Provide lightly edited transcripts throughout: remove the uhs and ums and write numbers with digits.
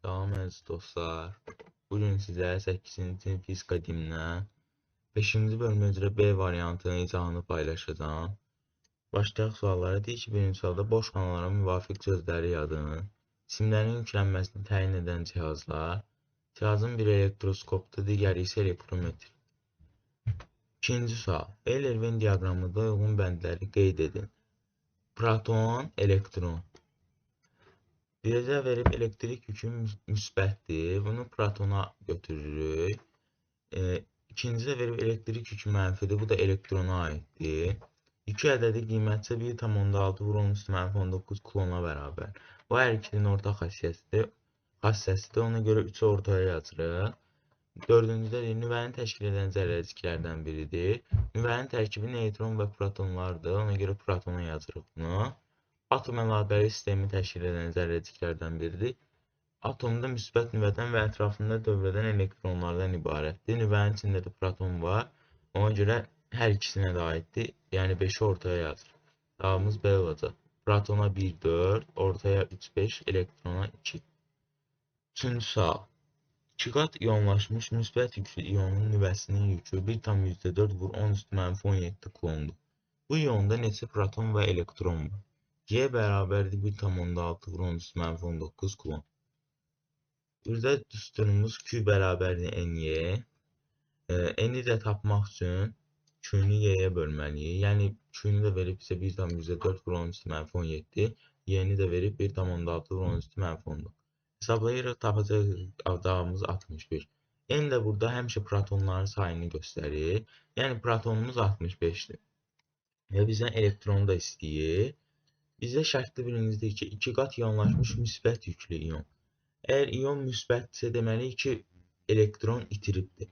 Salam əziz dostlar. Bugün sizə 8-ci sinif fizika dilindən 5-ci bölümə üzrə B variantının izahını paylaşacağım. Başlayaq suallara. Deyir ki, birinci sualda boş xanalara müvafiq sözləri yazın. Cisimlərin yüklənməsini təyin edən cihazlar. Cihazın biri elektroskopdur, digəri isə elektrometr. İkinci sual. Euler-Venn diaqramında uyğun bəndləri qeyd edin. Proton, elektron. Birinci verib elektrik yükü müsbətdir. Bunu protona götürürük. İkincisi verib elektrik yükü mənfidir. Bu da elektrona aiddir. İki ədədi qiymətcə 1,6 (-19 kulona bərabər. Bu hər ikisinin ortaq xassəsidir. Ona görə 3'ü ortaya yazırıq. Dördüncüdə nüvəni təşkil edən zərrəciklərdən biridir. Nüvənin tərkibi neytron və protonlardır. Ona görə protona yazırıq bunu. Atom əlaqəli sistemi təşkil edən zərrəciklərdən biridir. Atomda müsbət nüvədən və ətrafında dövr edən elektronlardan ibarətdir. Nüvənin içində də proton var. Ona görə hər ikisinə də aiddir. Yəni 5'i ortaya yazır. Cavabımız B olacaq. Protona 1, 4, ortaya 3, 5, elektrona 2. Üçüncü sual. 2 qat iyonlaşmış müsbət yüklü iyonun nüvəsinin yükü 1,4 (10^-17 kulondur. Bu iyonda neçə proton və elektron var? Y bərabərdir 1,6 (10^-19 kulon. Burada düsturumuz Q bərabərdir NY. N'i də tapmaq üçün Q'nu Y'yə bölməliyik. Yəni Q'nu da verib bizə 1,4 (10^-17. Y'ni də verib 1,6 (10^-19. Hesablayırıq, tapacaq cavabımız 61. N də burada həmişə protonların sayını göstərir. Yəni protonumuz 65'dir. Və bizdən elektronu da istəyir. Bizdə şərtli birincidir ki, 2 qat iyonlaşmış müsbət yüklü iyon. Əgər iyon müsbətsə, deməli 2 elektron itiribdir.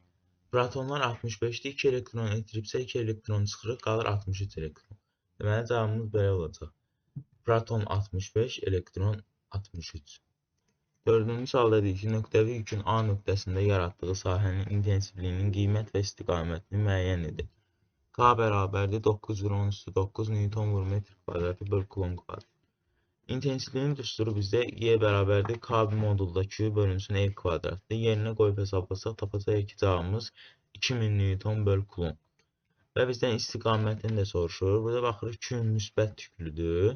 Protonlar 65'dir, 2 elektron itiribsə, 2 elektron çıxırıq, qalır 63 elektron. Deməli cavabımız belə olacaq. Proton 65, elektron 63. Dördüncü sualda deyir ki, nöqtəvi yükün A nöqtəsində yaratdığı sahənin intensivliyinin qiymət və istiqamətini müəyyən edin. K bərabərdir 9 (Nm²/m²/kulon²). İntensivliyin düsturu bizdə Y bərabərdir K modulda Q bölünsün L kvadratdır. Yerinə qoyub hesablasaq tapacağıq ki, cavabımız 2000 Nm/kulon. Və bizdən istiqamətini də soruşur. Burada baxırıq Q müsbət yüklüdür.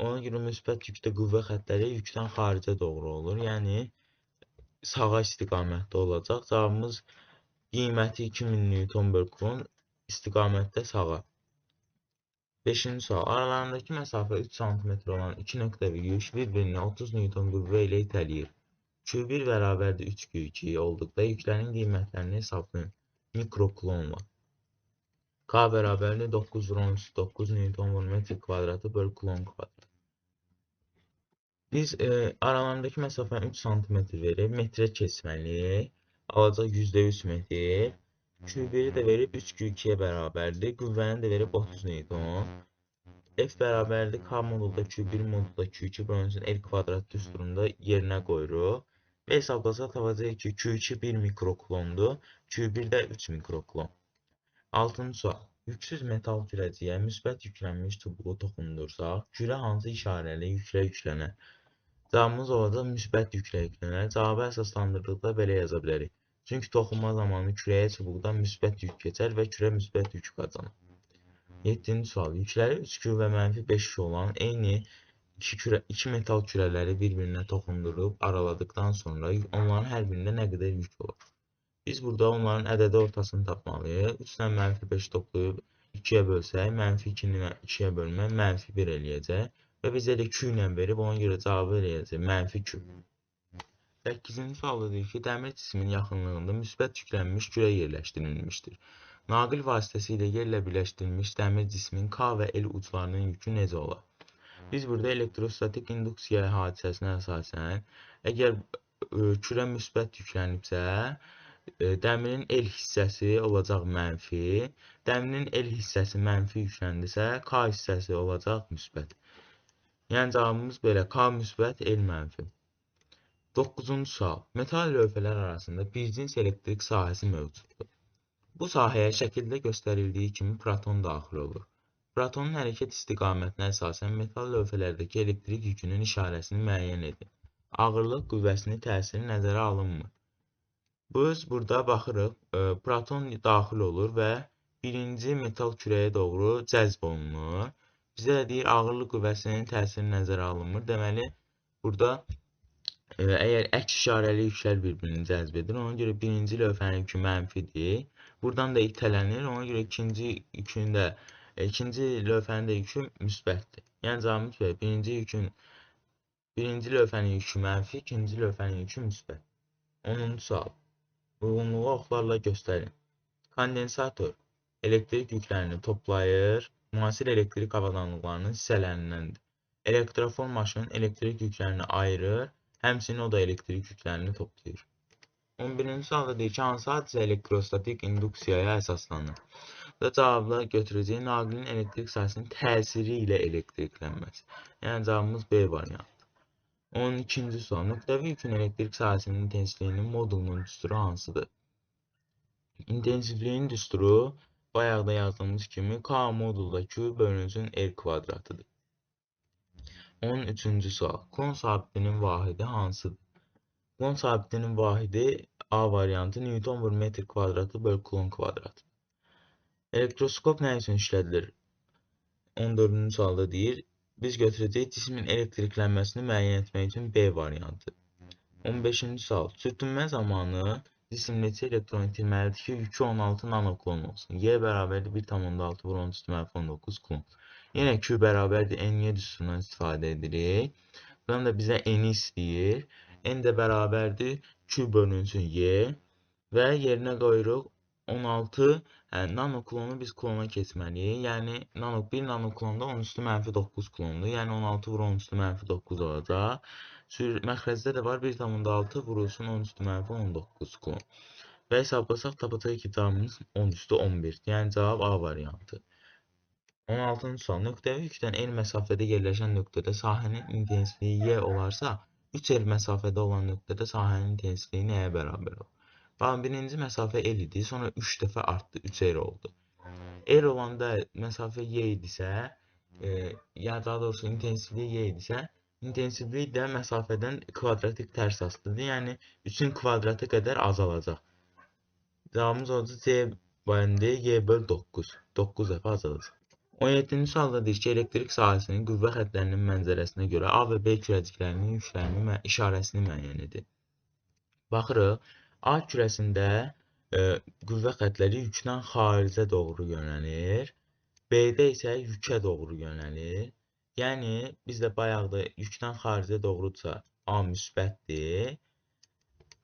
Ona görə müsbət yükdə qüvvə xəttləri yükdən xaricə doğru olur. Yəni sağa istiqamətdə olacaq. Cavabımız qiyməti 2000 Nm/kulon, istiqamətdə sağa. 5-ci sual. Aralarındakı məsafə 3 cm olan iki nöqtəvi yük bir-birini 30 Newton qüvvə ilə itələyir. Q1 bərabərdir 3Q2 olduqda yüklərin qiymətlərini hesablayın. Mikrokulonla. K bərabərdir 9 Nm²/kulon². Biz aralarındakı məsafəni 3 cm verib metrə keçməliyik. Alacaq %3 metr. Q1'i də verib 3Q2'yə bərabərdir. Qüvvəni də verib 30 Newton. F bərabərdir K modulda Q1 modulda Q2 bölünsün L kvadrat düsturunda yerinə qoyuruq. Və hesablasaq tapacağıq ki, Q2 1 mikrokulondur. Q1 də 3 mikrokulon. 6-cı sual. Yüksüz metal kürəciyə müsbət yüklənmiş çubuğu toxundursaq, kürə hansı işarəli yüklə yüklənər? Cavabımız olacaq müsbət yüklə yüklənər. Cavabı əsaslandırdıqda belə yaza bilərik. Çünki toxunma zamanı kürəyə çubuqdan müsbət yük keçər və kürə müsbət yük qazanır. 7-ci sual. Yükləri 3Q və -5Q olan eyni iki metal kürələri bir-birinə toxundurub araladıqdan sonra onların hər birində nə qədər yük olur? Biz burada onların ədədi ortasını tapmalıyıq. 3 ilə -5 toplayıb 2'yə bölsək, -2'ni 2'yə bölmək -1 eləyəcək. Və bizə də Q ilə verib, ona görə cavabı eləyəcək, -Q. 8-ci sualda deyir ki, dəmir cismin yaxınlığında müsbət yüklənmiş kürə yerləşdirilmişdir. Naqil vasitəsilə yerlə birləşdirilmiş dəmir cismin K və L uclarının yükü necə olar? Biz burada elektrostatik induksiya hadisəsinə əsasən, əgər kürə müsbət yüklənibsə, dəmirin L hissəsi olacaq mənfi, dəmirin L hissəsi mənfi yükləndisə, K hissəsi olacaq müsbət. Yəni cavabımız belə, K müsbət, L mənfi. 9-cu sual. Metal lövhələr arasında bir cins elektrik sahəsi mövcuddur. Bu sahəyə şəkildə göstərildiyi kimi proton daxil olur. Protonun hərəkət istiqamətinə əsasən metal lövhələrdəki elektrik yükünün işarəsini müəyyən edin. ağırlıq qüvvəsinin təsiri nəzərə alınmır. Biz burada baxırıq, proton daxil olur və birinci metal kürəyə doğru cəzb olunur. Bizə də deyir, ağırlıq qüvvəsinin təsiri nəzərə alınmır. Deməli, burada əgər əks işarəli yüklər bir-birini cəzb edir, ona görə birinci lövhənin yükü mənfidir. Buradan da itələnir, ona görə ikinci lövhənin də yükü müsbətdir. Yəni cavabımız belə, birinci lövhənin yükü mənfi, ikinci lövhənin yükü müsbət. 10-cu sual. Uyğunluğu oxlarla göstərin. Kondensator elektrik yüklərini toplayır, müasir elektrik avadanlıqlarının hissələrindəndir. Elektrofor maşın elektrik yüklərini ayırır, həmçinin o da elektrik yüklərini toplayır. 11-ci sualda deyir ki, hansı hadisə elektrostatik induksiyaya əsaslanır? Və cavabla götürəcək naqilin elektrik sahəsinin təsiri ilə elektriklənməsi. Yəni cavabımız B variantı. 12-ci sual. Nöqtəvi yükün elektrik sahəsinin intensivliyinin modulunun düsturu hansıdır? İntensivliyin düsturu bayaqda yazdığımız kimi K modulda Q bölünsün R kvadratıdır. 13-cü sual. Klon sabitinin vahidi hansıdır? Klon sabitinin vahidi A variantı Newton vur metr kvadratı bölü klon kvadratı. Elektroskop nə üçün işlədilir? 14-cü sualda deyir, biz götürəcək cismin elektriklənməsini müəyyən etmək üçün B variantı. 15-ci sual. Sürtünmə zamanı cisim neçə elektron itirməlidir ki, yükü 16 nanoklon olsun. Y bərabərdir 1,6 vur 10 üstü mənfi 19 klon. Yenə Q bərabərdir N-Y düsturundan istifadə edirik. Buradan da bizə N-i istəyir. N də bərabərdir Q bölünsün Y və yerinə qoyuruq 16 nanoklonu biz klona keçməliyik. Yəni 1 nanoklonda 10 üstü mənfi 9 klondur. Yəni 16 vur 10 üstü mənfi 9 olacaq. Məxrəcdə də var 1,6 vurulsun 10 üstü mənfi 19 klon. Və hesablasaq tapacaq ki, cavabımız 10 üstü 11. Yəni cavab A variantı. 16-cı sual. Nöqtəvi yükdən N məsafədə yerləşən nöqtədə sahənin intensivliyi Y olarsa, 3R məsafədə olan nöqtədə sahənin intensivliyi nəyə bərabər olur? Baxın, birinci məsafə L idi, sonra 3 dəfə artdı, 3R oldu. R olanda məsafə Y idisə, ya daha doğrusu intensivliyi Y idisə, intensivlik də məsafədən kvadratik tərs asılıdır. Yəni 3-ün kvadratı qədər azalacaq. Cavabımız olacaq C bəndi Y böl 9. 9 dəfə azalacaq. 17-ci sualda deyir ki, elektrik sahəsinin qüvvə xətlərinin mənzərəsinə görə A və B kürəciklərinin yüklərinin işarəsini müəyyən edir. Baxırıq, A kürəsində qüvvə xətləri yükdən xaricə doğru yönəlir. B-də isə yükə doğru yönəlir. Yəni, bizdə bayaqda yükdən xaricə doğrudursa A müsbətdir.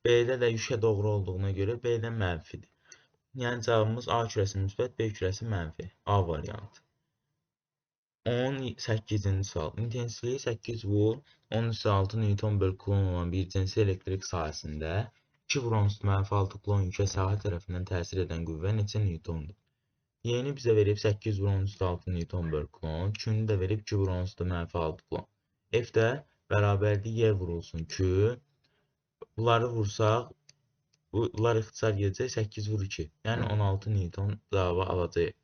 B-də də yükə doğru olduğuna görə B-də mənfidir. Yəni, cavabımız A kürəsi müsbət, B kürəsi mənfi. A variantı. 18-ci sual. İntensivliyi 8 vur 10 üstü 6 Newton bölü klon olan bir cinsi elektrik sahəsində 2 vur 10 üstü mənfi 6 klon yükə sahə tərəfindən təsir edən qüvvə neçə Newtondur? Y-ni bizə verib 8 vur 10 üstü 6 Newton bölü klon. Q-ni də verib 2 vur 10 üstü mənfi 6 klon. F də bərabərdir Y vurulsun Q. Bunları vursaq, bunlar ixtisar gedəcək 8 vur 2. Yəni 16 Newton cavabı alacaq.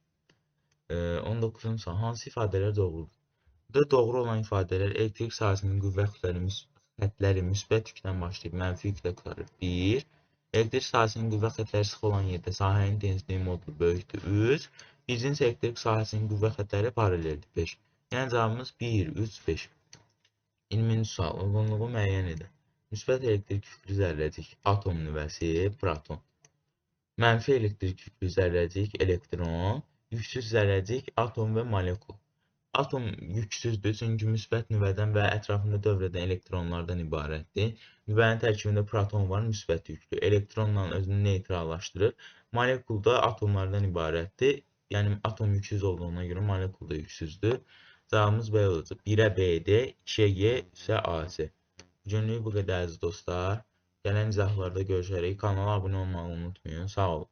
19-cu sual. Hansı ifadələr doğrudur? Burada doğru olan ifadələr elektrik sahəsinin qüvvə xətləri müsbət yükdən başlayıb mənfi yüklə qurtarır. 1. Elektrik sahəsinin qüvvə xətləri sıx olan yerdə sahənin intensivliyi modulu böyükdür. 3. Birinci elektrik sahəsinin qüvvə xətləri paraleldir. 5. Yəni cavabımız 1, 3, 5. 20-ci sual. Uyğunluğu müəyyən edin. Müsbət elektrik yüklü zərrəcik atom nüvəsi proton. Mənfi elektrik yüklü zərrəcik elektron. Yüksüz zərrəcik atom və molekul. Atom yüksüzdür, çünki müsbət nüvədən və ətrafında dövr edən elektronlardan ibarətdir. Nüvənin tərkibində proton var, müsbət yüklü. Elektronla özünü neytrallaşdırır. Molekul da atomlardan ibarətdir. Yəni atom yüksüz olduğuna görə molekul da yüksüzdür. Cavabımız B olacaq. 1-ə BD, 2-yə Y, 3-ə AC. Bugünlük bu qədər əziz dostlar. Gələn izahlarda görüşərik. Kanala abunə olmağı unutmayın. Sağ olun.